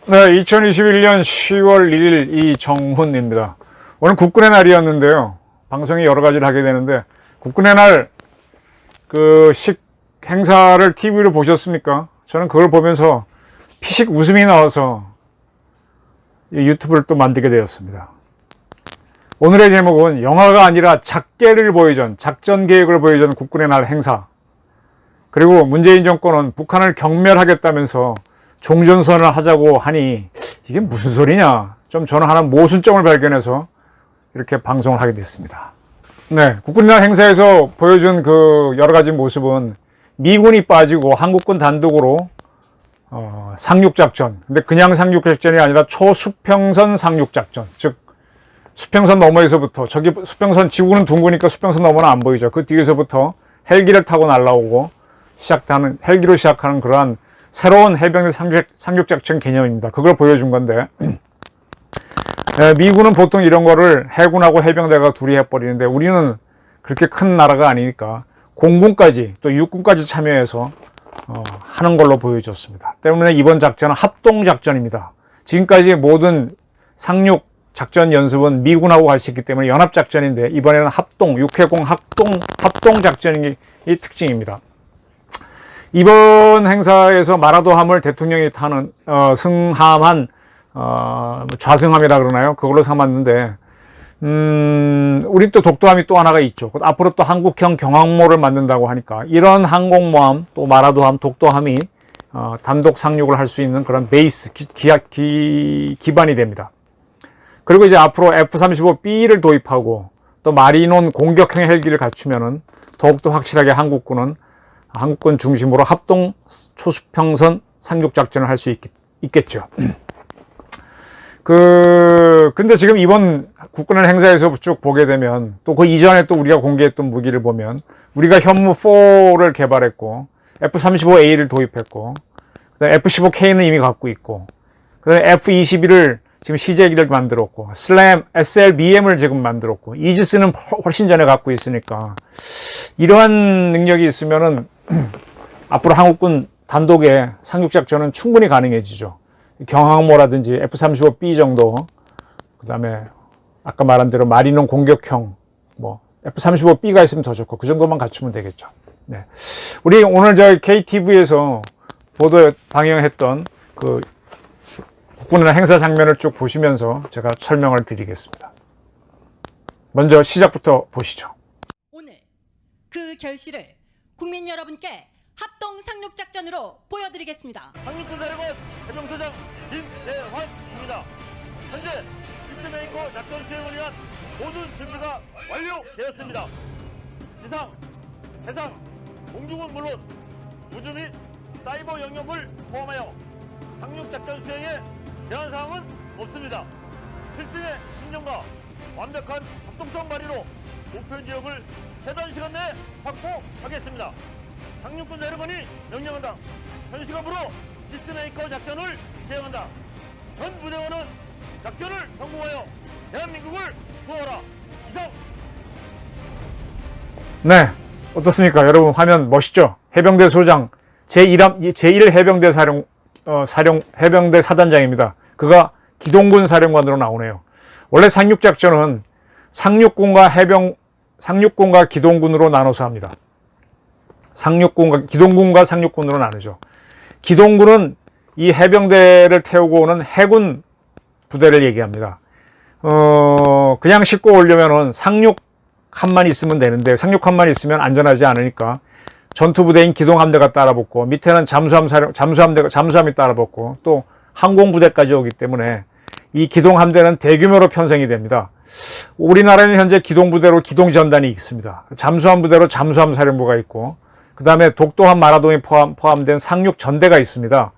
네, 2021년 10월 1일 이정훈입니다. 오늘 국군의 날이었는데요. 방송이 여러 가지를 하게 되는데, 국군의 날 행사를 TV로 보셨습니까? 저는 그걸 보면서 피식 웃음이 나와서 유튜브를 또 만들게 되었습니다. 오늘의 제목은 영화가 아니라 작계를 보여준, 작전 계획을 보여준 국군의 날 행사, 그리고 문재인 정권은 북한을 경멸하겠다면서 종전선언을 하자고 하니 이게 무슨 소리냐, 좀 저는 하나 모순점을 발견해서 이렇게 방송을 하게 됐습니다. 네, 국군의 날 행사에서 보여준 그 여러 가지 모습은 미군이 빠지고 한국군 단독으로 상륙작전, 근데 그냥 상륙작전이 아니라 초수평선 상륙작전, 즉 수평선 너머에서부터, 저기 수평선, 지구는 둥그니까 수평선 너머는 안 보이죠. 그 뒤에서부터 헬기를 타고 날아오고 헬기로 시작하는 그러한 새로운 해병대 상륙작전 개념입니다. 그걸 보여준 건데, 미군은 보통 이런 거를 해군하고 해병대가 둘이 해버리는데, 우리는 그렇게 큰 나라가 아니니까 공군까지 또 육군까지 참여해서 하는 걸로 보여줬습니다. 때문에 이번 작전은 합동작전입니다. 지금까지 모든 상륙작전 연습은 미군하고 할 수 있기 때문에 연합작전인데, 이번에는 육해공 합동작전이 특징입니다. 이번 행사에서 마라도함을 대통령이 타는 승함한 좌승함이라 그러나요? 그걸로 삼았는데, 우리 또 독도함이 또 하나가 있죠. 앞으로 또 한국형 경항모를 만든다고 하니까 이런 항공모함, 또 마라도함, 독도함이 단독 상륙을 할 수 있는 그런 베이스, 기반이 됩니다. 그리고 이제 앞으로 F-35B를 도입하고 또 마리논 공격형 헬기를 갖추면은 더욱더 확실하게 한국군 중심으로 합동 초수평선 상륙작전을 할 수 있겠죠. 근데 지금 이번 국군의 행사에서 쭉 보게 되면, 또 그 이전에 또 우리가 공개했던 무기를 보면, 우리가 현무4를 개발했고, F-35A를 도입했고, 그다음에 F-15K는 이미 갖고 있고, 그다음에 F-22를 지금 시제기를 만들었고, SLBM을 지금 만들었고, 이지스는 훨씬 전에 갖고 있으니까, 이러한 능력이 있으면은 앞으로 한국군 단독의 상륙작전은 충분히 가능해지죠. 경항모라든지 F-35B 정도, 그 다음에 아까 말한 대로 마리논 공격형, F-35B가 있으면 더 좋고, 그 정도만 갖추면 되겠죠. 네. 우리 오늘 KTV에서 보도 방영했던 그 국군의 행사 장면을 쭉 보시면서 제가 설명을 드리겠습니다. 먼저 시작부터 보시죠. 오늘 그 결실을 국민 여러분께 합동 상륙작전으로 보여드리겠습니다. 상륙군사령관 해병소장 김대환입니다. 현재 피스메이커 작전 수행을 위한 모든 준비가 완료되었습니다. 지상, 해상, 공중은 물론 우주 및 사이버 영역을 포함하여 상륙작전 수행에 제한 사항은 없습니다. 필승의 신념과 완벽한 합동성 발휘로 목표 지역을 최단 시간 내에 확보하겠습니다. 상륙군 내려관이 명령한다. 현시간부로 피스메이커 작전을 시행한다. 전 부대원은 작전을 성공하여 대한민국을 구하라. 이상. 네, 어떻습니까? 여러분 화면 멋있죠? 해병대 소장 제1 해병대 해병대 사단장입니다. 그가 기동군 사령관으로 나오네요. 원래 상륙작전은 상륙군과 기동군으로 나눠서 합니다. 기동군과 상륙군으로 나누죠. 기동군은 이 해병대를 태우고 오는 해군 부대를 얘기합니다. 그냥 싣고 오려면은 상륙함만 있으면 되는데, 상륙함만 있으면 안전하지 않으니까 전투부대인 기동함대가 따라붙고, 밑에는 잠수함이 따라붙고, 또 항공부대까지 오기 때문에 이 기동함대는 대규모로 편성이 됩니다. 우리나라에는 현재 기동부대로 기동전단이 있습니다. 잠수함 부대로 잠수함 사령부가 있고, 그 다음에 독도함, 마라도함이 포함된 상륙전대가 있습니다.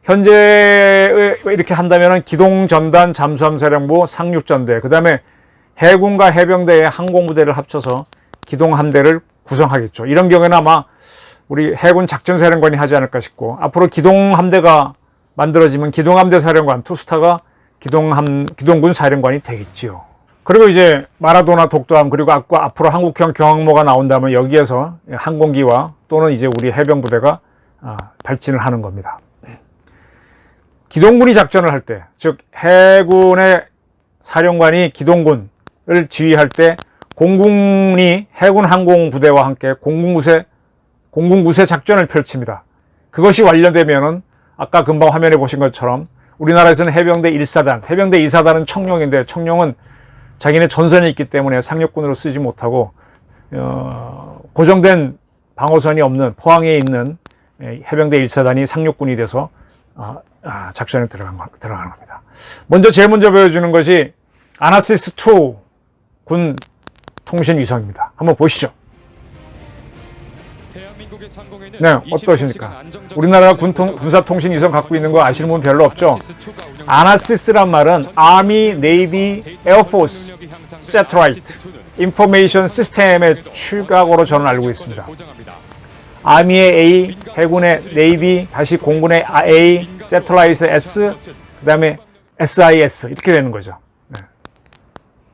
현재 이렇게 한다면 기동전단, 잠수함 사령부, 상륙전대, 그 다음에 해군과 해병대의 항공부대를 합쳐서 기동함대를 구성하겠죠. 이런 경우에는 아마 우리 해군 작전사령관이 하지 않을까 싶고, 앞으로 기동함대가 만들어지면 기동함대 사령관, 투스타가 기동군 사령관이 되겠지요. 그리고 이제 마라도나 독도함 그리고 앞으로 한국형 경항모가 나온다면 여기에서 항공기와 또는 이제 우리 해병부대가 발진을 하는 겁니다. 기동군이 작전을 할 때, 즉 해군의 사령관이 기동군을 지휘할 때 공군이 해군 항공부대와 함께 공군구세 작전을 펼칩니다. 그것이 완료되면은 아까 금방 화면에 보신 것처럼 우리나라에서는 해병대 1사단, 해병대 2사단은 청룡인데 청룡은 자기네 전선이 있기 때문에 상륙군으로 쓰지 못하고 고정된 방어선이 없는 포항에 있는 해병대 1사단이 상륙군이 돼서 작전에 들어가는 겁니다. 제일 먼저 보여주는 것이 아나시스2 군 통신 위성입니다. 한번 보시죠. 네, 어떠십니까? 우리나라가 군사통신 위성 갖고 있는 거 아시는 분 별로 없죠? 아나시스란 말은 Army, Navy, Air Force Satellite Information System의 출각어로 저는 알고 있습니다. 아미의 A, 해군의 Navy, 다시 공군의 A, Satellite S, 그 다음에 SIS 이렇게 되는 거죠. 네.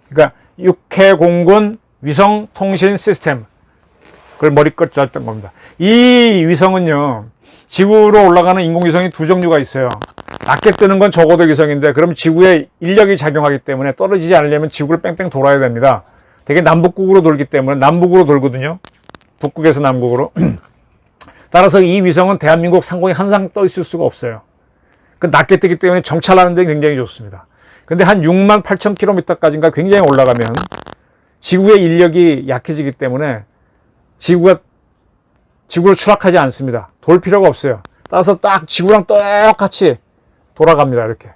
그러니까 육해 공군 위성 통신 시스템 그걸 머리끝 짰던 겁니다. 이 위성은요, 지구로 올라가는 인공위성이 두 종류가 있어요. 낮게 뜨는 건 적어도 위성인데, 그럼 지구에 인력이 작용하기 때문에 떨어지지 않으려면 지구를 뺑뺑 돌아야 됩니다. 되게 남북극으로 돌기 때문에, 남북으로 돌거든요. 북극에서 남극으로. 따라서 이 위성은 대한민국 상공에 항상 떠 있을 수가 없어요. 그 낮게 뜨기 때문에 정찰하는 데 굉장히 좋습니다. 근데 한 68,000km까지인가 굉장히 올라가면 지구의 인력이 약해지기 때문에 지구로 추락하지 않습니다. 돌 필요가 없어요. 따라서 딱 지구랑 똑같이 돌아갑니다. 이렇게.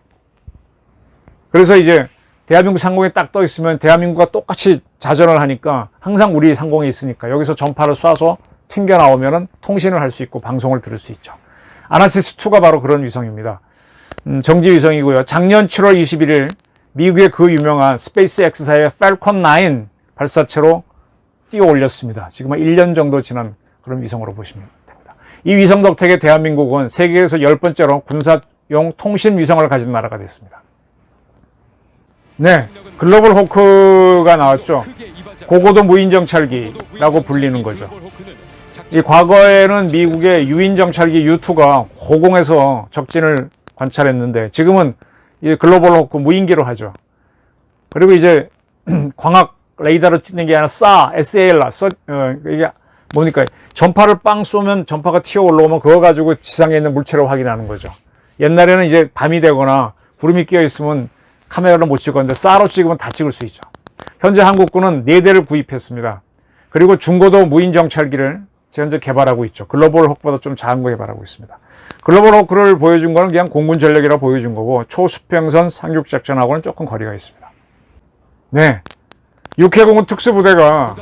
그래서 이제 대한민국 상공에 딱 떠 있으면 대한민국과 똑같이 자전을 하니까 항상 우리 상공에 있으니까 여기서 전파를 쏴서 튕겨 나오면은 통신을 할 수 있고 방송을 들을 수 있죠. 아나시스2가 바로 그런 위성입니다. 정지 위성이고요. 작년 7월 21일 미국의 그 유명한 스페이스 X사의 팔콘 9 발사체로 띄워 올렸습니다. 지금 한 1년 정도 지난 그런 위성으로 보시면 됩니다. 이 위성 덕택에 대한민국은 세계에서 10번째로 군사용 통신 위성을 가진 나라가 됐습니다. 네, 글로벌 호크가 나왔죠. 고고도 무인 정찰기라고 불리는 거죠. 이 과거에는 미국의 유인 정찰기 U2가 고공에서 적진을 관찰했는데 지금은 이 글로벌 호크 무인기로 하죠. 그리고 이제 광학 레이더로 찍는 게 아니라 SAR, 이게 뭡니까? 전파를 빵 쏘면 전파가 튀어 올라오면 그거 가지고 지상에 있는 물체를 확인하는 거죠. 옛날에는 이제 밤이 되거나 구름이 끼어 있으면 카메라로 못 찍었는데 SAR로 찍으면 다 찍을 수 있죠. 현재 한국군은 4대를 구입했습니다. 그리고 중고도 무인 정찰기를 현재 개발하고 있죠. 글로벌 호크보다 좀 작은 거 개발하고 있습니다. 글로벌 호크를 보여준 거는 그냥 공군 전력이라 보여준 거고 초수평선 상륙작전하고는 조금 거리가 있습니다. 네. 육해공군 특수부대가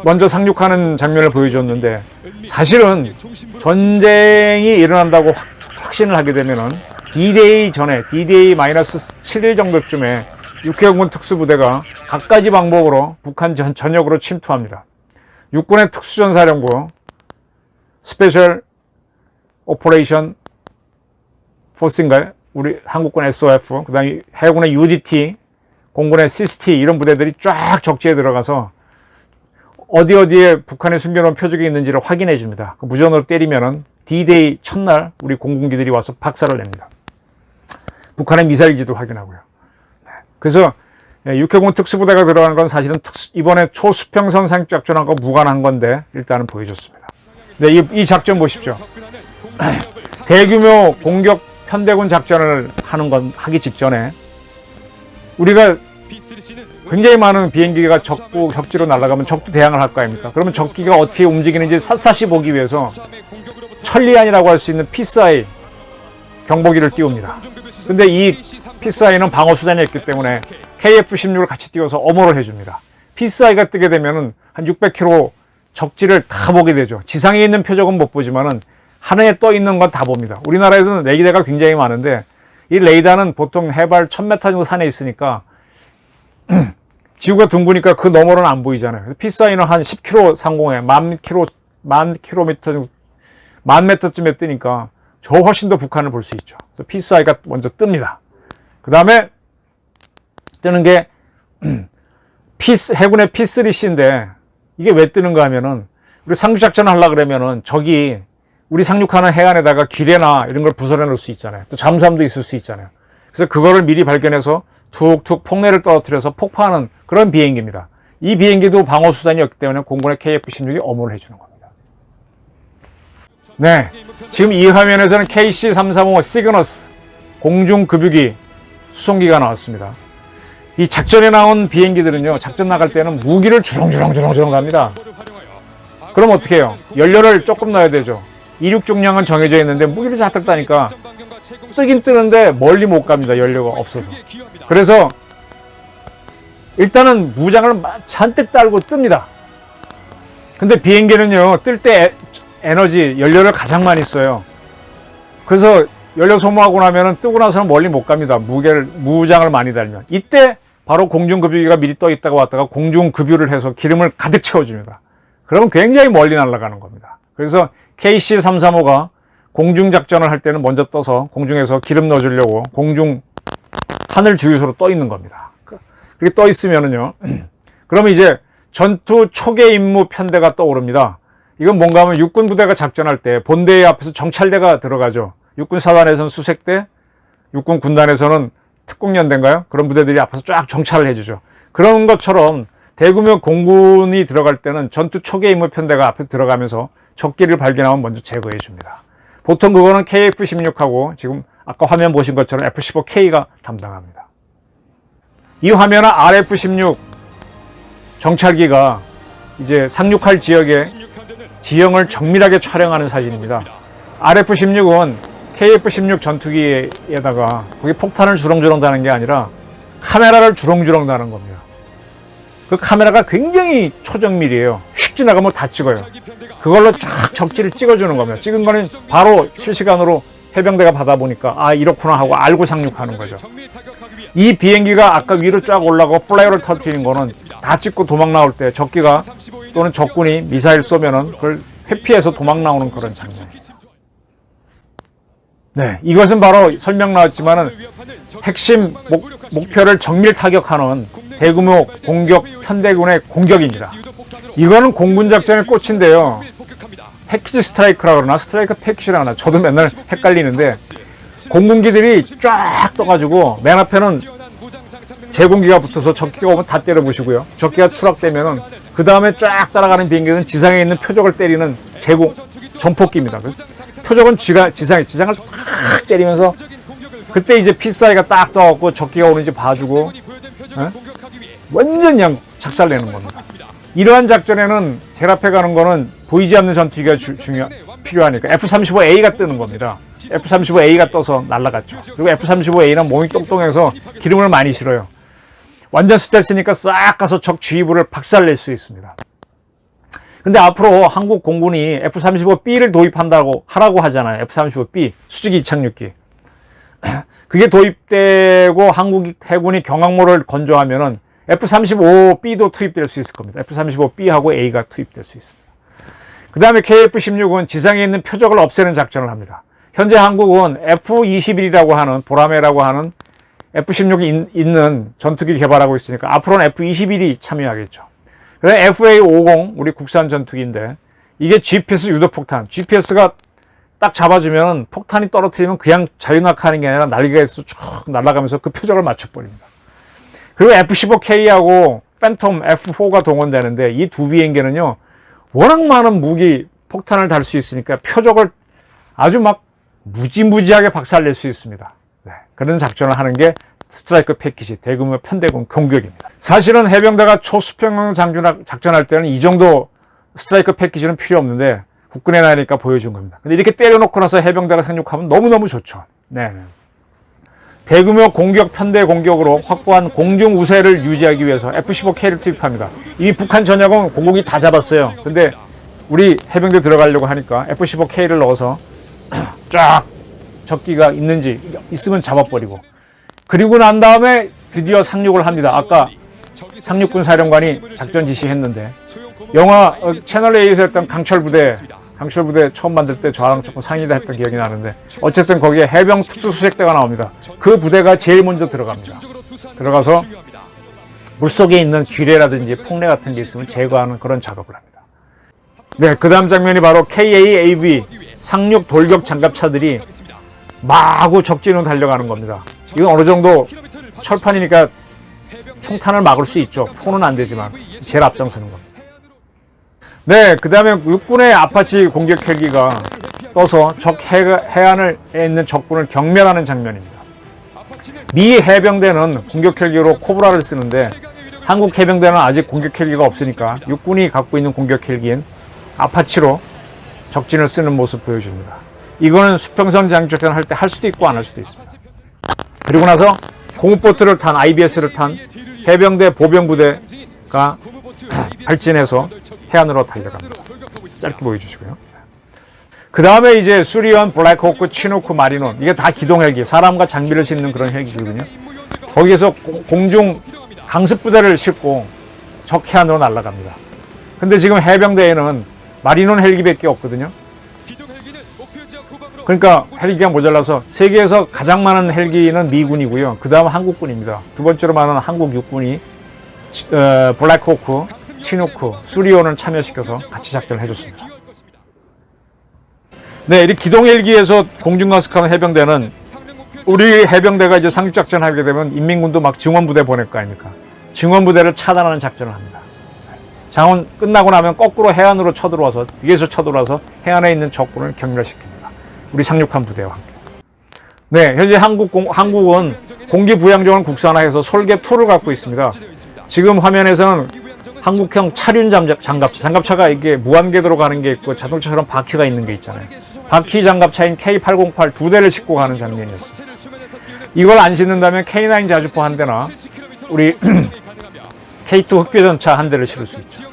먼저 상륙하는 장면을 보여줬는데 사실은 전쟁이 일어난다고 확신을 하게 되면은 D-Day 전에 D-Day-7일 정도쯤에 육해공군 특수부대가 갖가지 방법으로 북한 전역으로 침투합니다. 육군의 특수전사령부 스페셜 오퍼레이션 포스인가요? 우리 한국군 SOF, 그 다음에 해군의 UDT, 공군의 CST 이런 부대들이 쫙 적지에 들어가서 어디에 북한에 숨겨놓은 표적이 있는지를 확인해 줍니다. 그 무전으로 때리면은 D-Day 첫날 우리 공군기들이 와서 박살을 냅니다. 북한의 미사일지도 확인하고요. 네. 그래서 육해공 특수부대가 들어간 건 사실은 이번에 초수평선 상륙작전하고 무관한 건데 일단은 보여줬습니다. 네, 이 작전 보십시오. 대규모 공격 편대군 작전을 하기 직전에 우리가 굉장히 많은 비행기가 적지로 날아가면 적도 대항을 할 거 아닙니까? 그러면 적기가 어떻게 움직이는지 샅샅이 보기 위해서 천리안이라고 할 수 있는 피스아이 경보기를 띄웁니다. 근데 이 피스아이는 방어 수단이 있기 때문에 KF-16을 같이 띄워서 엄호를 해줍니다. 피스아이가 뜨게 되면은 한 600km 적지를 다 보게 되죠. 지상에 있는 표적은 못 보지만은 하늘에 떠 있는 건 다 봅니다. 우리나라에서는 레이더가 굉장히 많은데 이 레이더는 보통 해발 1000m 정도 산에 있으니까 지구가 둥그니까 그 너머로는 안 보이잖아요. 피스아이는 한 10km 상공에 10,000m쯤에 뜨니까 저 훨씬 더 북한을 볼 수 있죠. 그래서 피스아이가 먼저 뜹니다. 그 다음에 뜨는 게 해군의 P3C인데 이게 왜 뜨는가 하면은 우리 상륙작전을 하려고 그러면은 적이 우리 상륙하는 해안에다가 기뢰나 이런 걸 부숴내 놓을 수 있잖아요. 또 잠수함도 있을 수 있잖아요. 그래서 그거를 미리 발견해서 툭툭 폭내를 떨어뜨려서 폭파하는 그런 비행기입니다. 이 비행기도 방어수단이었기 때문에 공군의 KF-16이 엄호를 해주는 겁니다. 네, 지금 이 화면에서는 KC-335 시그너스 공중급유기 수송기가 나왔습니다. 이 작전에 나온 비행기들은요, 작전 나갈 때는 무기를 주렁주렁 갑니다. 그럼 어떻게 해요? 연료를 조금 넣어야 되죠. 이륙 중량은 정해져 있는데 무기를 잔뜩 따니까 뜨긴 뜨는데 멀리 못 갑니다. 연료가 없어서. 그래서 일단은 무장을 잔뜩 달고 뜹니다. 근데 비행기는요, 뜰 때 에너지, 연료를 가장 많이 써요. 그래서 연료 소모하고 나면은 뜨고 나서는 멀리 못 갑니다. 무장을 많이 달면. 이때 바로 공중급유기가 미리 떠 있다가 왔다가 공중급유를 해서 기름을 가득 채워줍니다. 그러면 굉장히 멀리 날아가는 겁니다. 그래서 KC-335가 공중작전을 할 때는 먼저 떠서 공중에서 기름 넣어주려고 하늘 주유소로 떠 있는 겁니다. 그렇게 떠 있으면은요, 그러면 이제 전투 초계 임무 편대가 떠오릅니다. 이건 뭔가 하면 육군 부대가 작전할 때 본대 앞에서 정찰대가 들어가죠. 육군 사단에서는 수색대, 육군 군단에서는 특공연대인가요? 그런 부대들이 앞에서 쫙 정찰을 해주죠. 그런 것처럼 대규모 공군이 들어갈 때는 전투 초계 임무 편대가 앞에 들어가면서 적기를 발견하면 먼저 제거해 줍니다. 보통 그거는 KF-16하고 지금 아까 화면 보신 것처럼 F-15K가 담당합니다. 이 화면은 RF-16 정찰기가 이제 상륙할 지역의 지형을 정밀하게 촬영하는 사진입니다. RF-16은 KF-16 전투기에다가 거기 폭탄을 주렁주렁 다는 게 아니라 카메라를 주렁주렁 다는 겁니다. 그 카메라가 굉장히 초정밀이에요. 휙 지나가면 다 찍어요. 그걸로 쫙 적지를 찍어주는 겁니다. 찍은 거는 바로 실시간으로 해병대가 받아보니까 아 이렇구나 하고 알고 상륙하는 거죠. 이 비행기가 아까 위로 쫙 올라가고 플라이어를 터뜨리는 거는 다 찍고 도망 나올 때 적기가 또는 적군이 미사일 쏘면은 그걸 회피해서 도망 나오는 그런 장면. 네, 이것은 바로 설명 나왔지만은 핵심 목표를 정밀 타격하는 대규모 공격 편대군의 공격입니다. 이거는 공군 작전의 꽃인데요. 패키지 스트라이크라 그러나 스트라이크 패키지라 하나 저도 맨날 헷갈리는데 공군기들이 쫙 떠가지고 맨 앞에는 제공기가 붙어서 적기가 오면 다 때려 부시고요. 적기가 추락되면은 그 다음에 쫙 따라가는 비행기는 지상에 있는 표적을 때리는 전폭기입니다. 표적은 지상을 탁 때리면서 그때 이제 피사이가 딱 떠갖고 적기가 오는지 봐주고 완전 그냥 작살내는 겁니다. 이러한 작전에는 제일 앞에 가는 거는 보이지 않는 전투기가 필요하니까 F-35A가 뜨는 겁니다. F-35A가 떠서 날아갔죠. 그리고 F-35A는 몸이 똥똥해서 기름을 많이 실어요. 완전 스텔스니까 싹 가서 적 지휘부를 박살낼 수 있습니다. 근데 앞으로 한국 공군이 F-35B를 하라고 하잖아요. F-35B 수직 이착륙기. 그게 도입되고 한국 해군이 경항모를 건조하면은 F-35B도 투입될 수 있을 겁니다. F-35B하고 A가 투입될 수 있습니다. 그 다음에 KF-16은 지상에 있는 표적을 없애는 작전을 합니다. 현재 한국은 F-21이라고 하는 보라매라고 하는 F-16이 있는 전투기 개발하고 있으니까 앞으로는 F-21이 참여하겠죠. 그래서 FA-50 우리 국산 전투기인데 이게 GPS 유도폭탄, GPS가 딱 잡아주면 폭탄이 떨어뜨리면 그냥 자유낙하하는 게 아니라 날개에서 쭉 날아가면서 그 표적을 맞춰버립니다. 그리고 F-15K하고 팬텀 F4가 동원되는데 이 두 비행기는요 워낙 많은 무기 폭탄을 달 수 있으니까 표적을 아주 막 무지무지하게 박살낼 수 있습니다. 네, 그런 작전을 하는 게 스트라이크 패키지 대규모 편대군 공격입니다. 사실은 해병대가 초수평 작전할 때는 이 정도 스트라이크 패키지는 필요 없는데 국군에 나니까 보여준 겁니다. 근데 이렇게 때려놓고 나서 해병대가 상륙하면 너무너무 좋죠. 네. 대규모 공격 편대 공격으로 확보한 공중 우세를 유지하기 위해서 F-15K를 투입합니다. 이미 북한 전역은 공국이 다 잡았어요. 근데 우리 해병대 들어가려고 하니까 F-15K를 넣어서 쫙 적기가 있으면 잡아버리고 그리고 난 다음에 드디어 상륙을 합니다. 아까 상륙군 사령관이 작전 지시했는데 영화 채널A에서 했던 강철부대 처음 만들 때 저랑 조금 상의를 했던 기억이 나는데 어쨌든 거기에 해병 특수수색대가 나옵니다. 그 부대가 제일 먼저 들어갑니다. 들어가서 물속에 있는 귀래라든지 폭래 같은 게 있으면 제거하는 그런 작업을 합니다. 네, 그 다음 장면이 바로 KA-AV 상륙 돌격 장갑차들이 마구 적진으로 달려가는 겁니다. 이건 어느 정도 철판이니까 총탄을 막을 수 있죠. 포는 안 되지만 제일 앞장서는 겁니다. 네, 그 다음에 육군의 아파치 공격 헬기가 떠서 적 해안에 있는 적군을 경멸하는 장면입니다. 미 해병대는 공격 헬기로 코브라를 쓰는데 한국 해병대는 아직 공격 헬기가 없으니까 육군이 갖고 있는 공격 헬기인 아파치로 적진을 쓰는 모습 보여줍니다. 이거는 수평선 장격전 할 때 할 수도 있고 안 할 수도 있습니다. 그리고 나서 공업보트를 탄 IBS를 탄 해병대 보병부대가 발진해서 해안으로 달려갑니다. 짧게 보여주시고요. 그 다음에 이제 수리온, 블랙호크, 치누크, 마리논, 이게 다 기동 헬기, 사람과 장비를 싣는 그런 헬기거든요. 거기에서 공중 강습부대를 싣고 적 해안으로 날아갑니다. 근데 지금 해병대에는 마리논 헬기밖에 없거든요. 그러니까 헬기가 모자라서 세계에서 가장 많은 헬기는 미군이고요. 그 다음 한국군입니다. 두 번째로 많은 한국 육군이 블랙호크, 치누크, 수리온을 참여시켜서 같이 작전을 해줬습니다. 네, 이 기동 헬기에서 공중과습하는 해병대는 우리 해병대가 이제 상륙작전 하게 되면 인민군도 막 증원부대 보낼 거 아닙니까? 증원부대를 차단하는 작전을 합니다. 장원 끝나고 나면 거꾸로 해안으로 쳐들어와서 뒤에서 쳐들어와서 해안에 있는 적군을 경멸시킵니다. 우리 상륙한 부대와 함께. 네, 현재 한국은 공기부양정을 국산화해서 솔개2를 갖고 있습니다. 지금 화면에서는 한국형 차륜 장갑차가 이게 무한궤도로 가는 게 있고 자동차처럼 바퀴가 있는 게 있잖아요. 바퀴 장갑차인 K808 두 대를 싣고 가는 장면이었어요. 이걸 안 싣는다면 K9 자주포 한 대나 우리 K2 흑괴전차 한 대를 실을 수 있죠.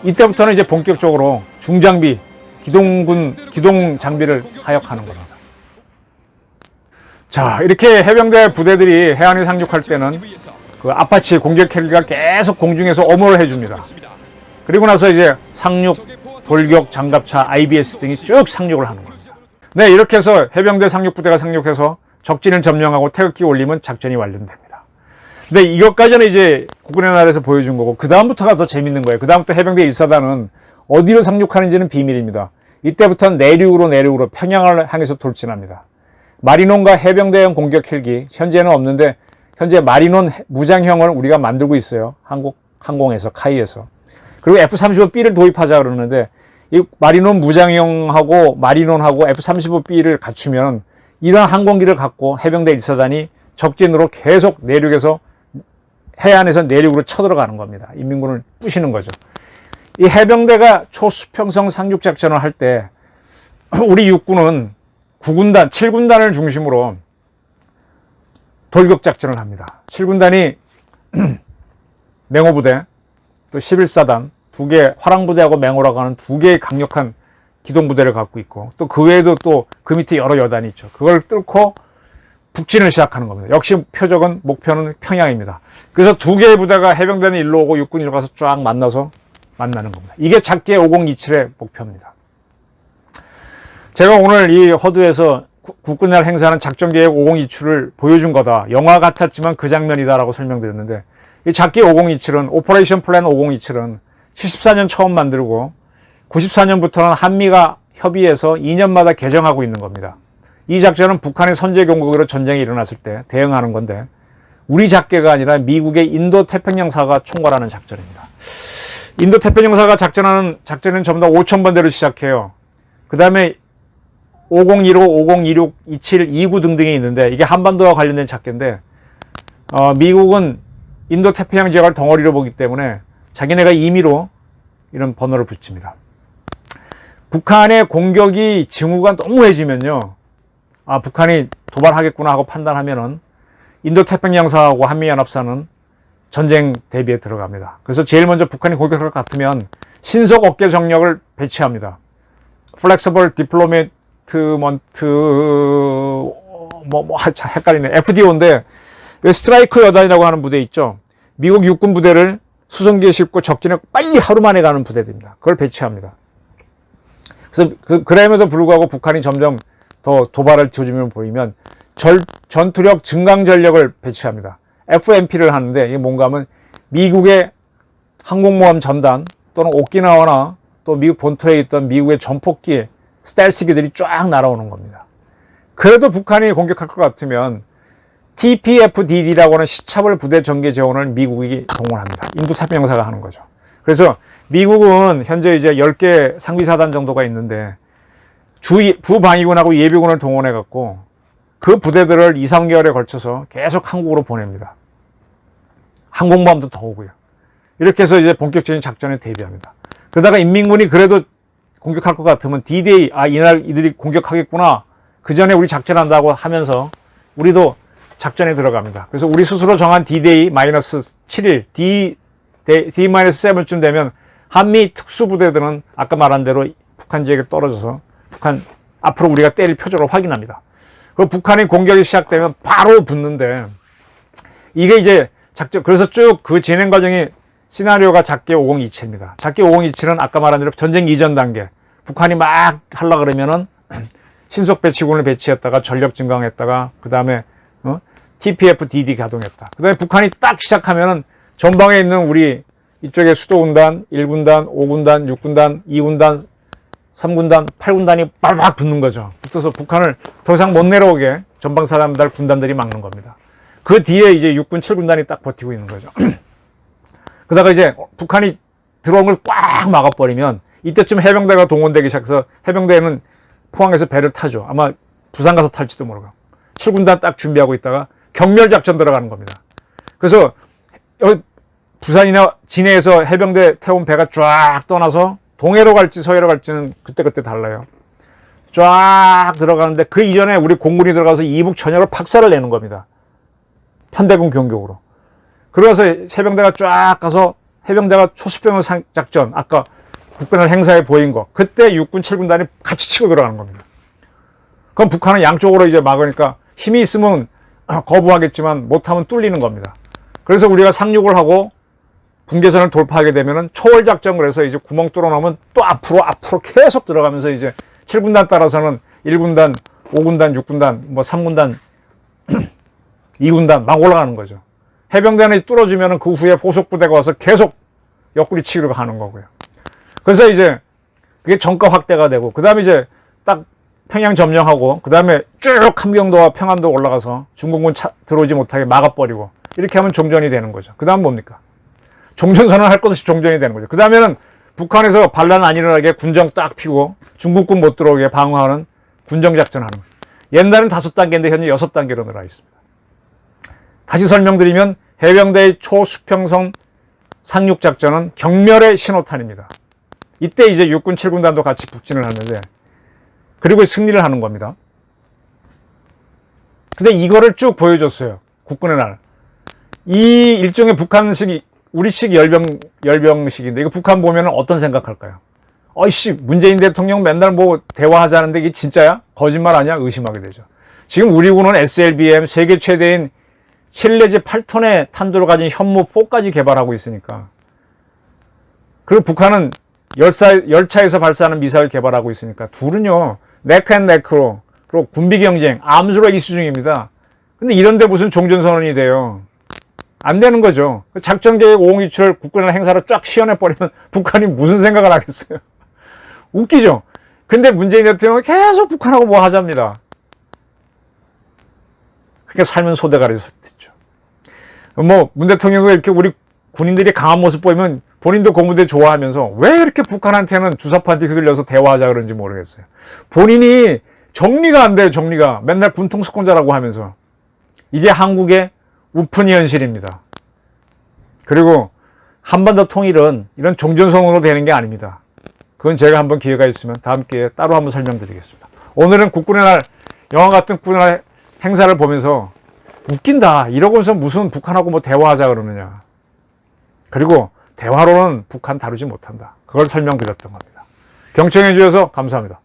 이때부터는 이제 본격적으로 중장비, 기동 장비를 하역하는 겁니다. 자, 이렇게 해병대 부대들이 해안에 상륙할 때는 그 아파치 공격 헬기가 계속 공중에서 엄호를 해줍니다. 그리고 나서 이제 상륙, 돌격, 장갑차, IBS 등이 쭉 상륙을 하는 겁니다. 네, 이렇게 해서 해병대 상륙부대가 상륙해서 적진을 점령하고 태극기 올리면 작전이 완료됩니다. 근데 이것까지는 이제 국군의 날에서 보여준 거고 그 다음부터가 더 재밌는 거예요. 그 다음부터 해병대 1사단은 어디로 상륙하는지는 비밀입니다. 이때부터는 내륙으로 평양을 향해서 돌진합니다. 마리논과 해병대형 공격 헬기 현재는 없는데 현재 마리논 무장형을 우리가 만들고 있어요. 한국 항공에서 카이에서. 그리고 F-35B를 도입하자 그러는데 이 마리논 무장형하고 마리논하고 F-35B를 갖추면 이런 항공기를 갖고 해병대 1사단이 적진으로 계속 내륙에서 해안에서 내륙으로 쳐들어가는 겁니다. 인민군을 부시는 거죠. 이 해병대가 초수평성 상륙작전을 할 때 우리 육군은 9군단, 7군단을 중심으로 돌격작전을 합니다. 7군단이 맹호부대, 또 11사단, 2개, 화랑부대하고 맹호라고 하는 2개의 강력한 기동부대를 갖고 있고 또 그 외에도 또 그 밑에 여러 여단이 있죠. 그걸 뚫고 북진을 시작하는 겁니다. 역시 표적은, 목표는 평양입니다. 그래서 2개의 부대가 해병대는 일로 오고 육군 일로 가서 쫙 만나서 만나는 겁니다. 이게 작게 5027의 목표입니다. 제가 오늘 이 허드에서 국군날 행사하는 작전계획 5027을 보여준 거다. 영화 같았지만 그 장면이다라고 설명드렸는데 이 작게 5027은 오퍼레이션 플랜 5027은 74년 처음 만들고 94년부터는 한미가 협의해서 2년마다 개정하고 있는 겁니다. 이 작전은 북한의 선제 공격으로 전쟁이 일어났을 때 대응하는 건데 우리 작계가 아니라 미국의 인도태평양사가 총괄하는 작전입니다. 인도태평양사가 작전하는 작전은 전부 다 5,000번대로 시작해요. 그 다음에 5015, 5026, 27, 29 등등이 있는데 이게 한반도와 관련된 작계인데 미국은 인도태평양 지역을 덩어리로 보기 때문에 자기네가 임의로 이런 번호를 붙입니다. 북한의 공격이 징후가 너무 해지면요. 아, 북한이 도발하겠구나 하고 판단하면은 인도태평양사하고 한미연합사는 전쟁 대비에 들어갑니다. 그래서 제일 먼저 북한이 공격할 것 같으면 신속 어깨 정력을 배치합니다. Flexible Deployment 헷갈리네. FDO인데 스트라이크 여단이라고 하는 부대 있죠. 미국 육군 부대를 수송기에 싣고 적진에 빨리 하루 만에 가는 부대들입니다. 그걸 배치합니다. 그래서 그럼에도 불구하고 북한이 점점 더 도발을 조짐을 보이면 전투력 증강 전력을 배치합니다. FMP를 하는데 이게 뭔가 하면 미국의 항공모함 전단 또는 오키나와나 또 미국 본토에 있던 미국의 전폭기 스텔스기들이 쫙 날아오는 겁니다. 그래도 북한이 공격할 것 같으면 TPFDD라고 하는 시차벌 부대 전개 재원을 미국이 동원합니다. 인도太平洋사가 하는 거죠. 그래서 미국은 현재 이제 10개 상비사단 정도가 있는데 부방위군하고 예비군을 동원해 갖고 그 부대들을 2, 3개월에 걸쳐서 계속 한국으로 보냅니다. 항공모함도 더 오고요. 이렇게 해서 이제 본격적인 작전에 대비합니다. 그러다가 인민군이 그래도 공격할 것 같으면 D-Day, 이날 이들이 공격하겠구나. 그 전에 우리 작전한다고 하면서 우리도 작전에 들어갑니다. 그래서 우리 스스로 정한 D-Day -7일, D-7쯤 되면 한미 특수부대들은 아까 말한 대로 북한 지역에 떨어져서 북한 앞으로 우리가 때릴 표적을 확인합니다. 그 북한이 공격이 시작되면 바로 붙는데 이게 이제 작전, 그래서 쭉 그 진행 과정이 시나리오가 작게 5027입니다. 작게 5027은 아까 말한 대로 전쟁 이전 단계. 북한이 막 하려고 그러면은 신속 배치군을 배치했다가 전력 증강했다가 그 다음에 TPFDD 가동했다. 그 다음에 북한이 딱 시작하면은 전방에 있는 우리 이쪽에 수도군단, 1군단, 5군단, 6군단, 2군단, 3군단, 8군단이 빨박 붙는 거죠. 붙어서 북한을 더 이상 못 내려오게 전방 사람들, 군단들이 막는 겁니다. 그 뒤에 이제 6군, 7군단이 딱 버티고 있는 거죠. 그러다가 이제 북한이 들어온 걸 꽉 막아버리면 이때쯤 해병대가 동원되기 시작해서 해병대는 포항에서 배를 타죠. 아마 부산 가서 탈지도 모르고. 7군단 딱 준비하고 있다가 경멸작전 들어가는 겁니다. 그래서 여기 부산이나 진해에서 해병대 태운 배가 쫙 떠나서 동해로 갈지 서해로 갈지는 그때그때 달라요. 쫙 들어가는데 그 이전에 우리 공군이 들어가서 이북 전역으로 박살을 내는 겁니다. 편대군 공격으로. 그래서 해병대가 쫙 가서 해병대가 초수병을 작전, 아까 국군을 행사해 보인 거, 그때 6군, 7군단이 같이 치고 들어가는 겁니다. 그럼 북한은 양쪽으로 이제 막으니까 힘이 있으면 거부하겠지만 못하면 뚫리는 겁니다. 그래서 우리가 상륙을 하고 분계선을 돌파하게 되면은 초월작전을 해서 이제 구멍 뚫어놓으면 또 앞으로 계속 들어가면서 이제 7군단 따라서는 1군단, 5군단, 6군단, 뭐 3군단, 2군단 막 올라가는 거죠. 해병대는 뚫어주면은 그 후에 보속부대가 와서 계속 옆구리 치기로 가는 거고요. 그래서 이제 그게 정가 확대가 되고, 그 다음에 이제 딱 평양 점령하고, 그 다음에 쭉 함경도와 평안도 올라가서 중공군 들어오지 못하게 막아버리고, 이렇게 하면 종전이 되는 거죠. 그 다음 뭡니까? 종전선언 할 것 없이 종전이 되는 거죠. 그 다음에는 북한에서 반란 안 일어나게 군정 딱 피고 중국군 못 들어오게 방어하는 군정작전 하는 거예요. 옛날엔 5단계인데 현재 6단계로 늘어나 있습니다. 다시 설명드리면 해병대의 초수평선 상륙작전은 경멸의 신호탄입니다. 이때 이제 6군, 7군단도 같이 북진을 하는데, 그리고 승리를 하는 겁니다. 근데 이거를 쭉 보여줬어요. 국군의 날. 이 일종의 북한식, 우리식 열병식인데, 이거 북한 보면은 어떤 생각할까요? 어이씨, 문재인 대통령 맨날 뭐 대화하자는데 이게 진짜야? 거짓말 아니야? 의심하게 되죠. 지금 우리 군은 SLBM 세계 최대인 7 내지 8톤의 탄두를 가진 현무4까지 개발하고 있으니까. 그리고 북한은 열차에서 발사하는 미사일 개발하고 있으니까 둘은요, 네크앤네크로, 그리고 군비 경쟁, 암수로 이슈 중입니다. 근데 이런데 무슨 종전선언이 돼요? 안 되는 거죠. 작전계획 5027을 국군의 행사로 쫙 시연해버리면 북한이 무슨 생각을 하겠어요? 웃기죠? 근데 문재인 대통령은 계속 북한하고 뭐 하자입니다. 그러니까 삶은 소대가리 듣죠. 뭐, 문 대통령도 이렇게 우리 군인들이 강한 모습 보이면 본인도 고무대 좋아하면서 왜 이렇게 북한한테는 주사파한테 휘둘려서 대화하자 그런지 모르겠어요. 본인이 정리가 안 돼요, 정리가. 맨날 군통수권자라고 하면서. 이게 한국의 우픈 현실입니다. 그리고 한반도 통일은 이런 종전선언으로 되는 게 아닙니다. 그건 제가 한번 기회가 있으면 다음 기회에 따로 한번 설명드리겠습니다. 오늘은 국군의 날, 영화 같은 국군의 날 행사를 보면서 웃긴다. 이러고서 무슨 북한하고 뭐 대화하자 그러느냐. 그리고 대화로는 북한 다루지 못한다. 그걸 설명드렸던 겁니다. 경청해 주셔서 감사합니다.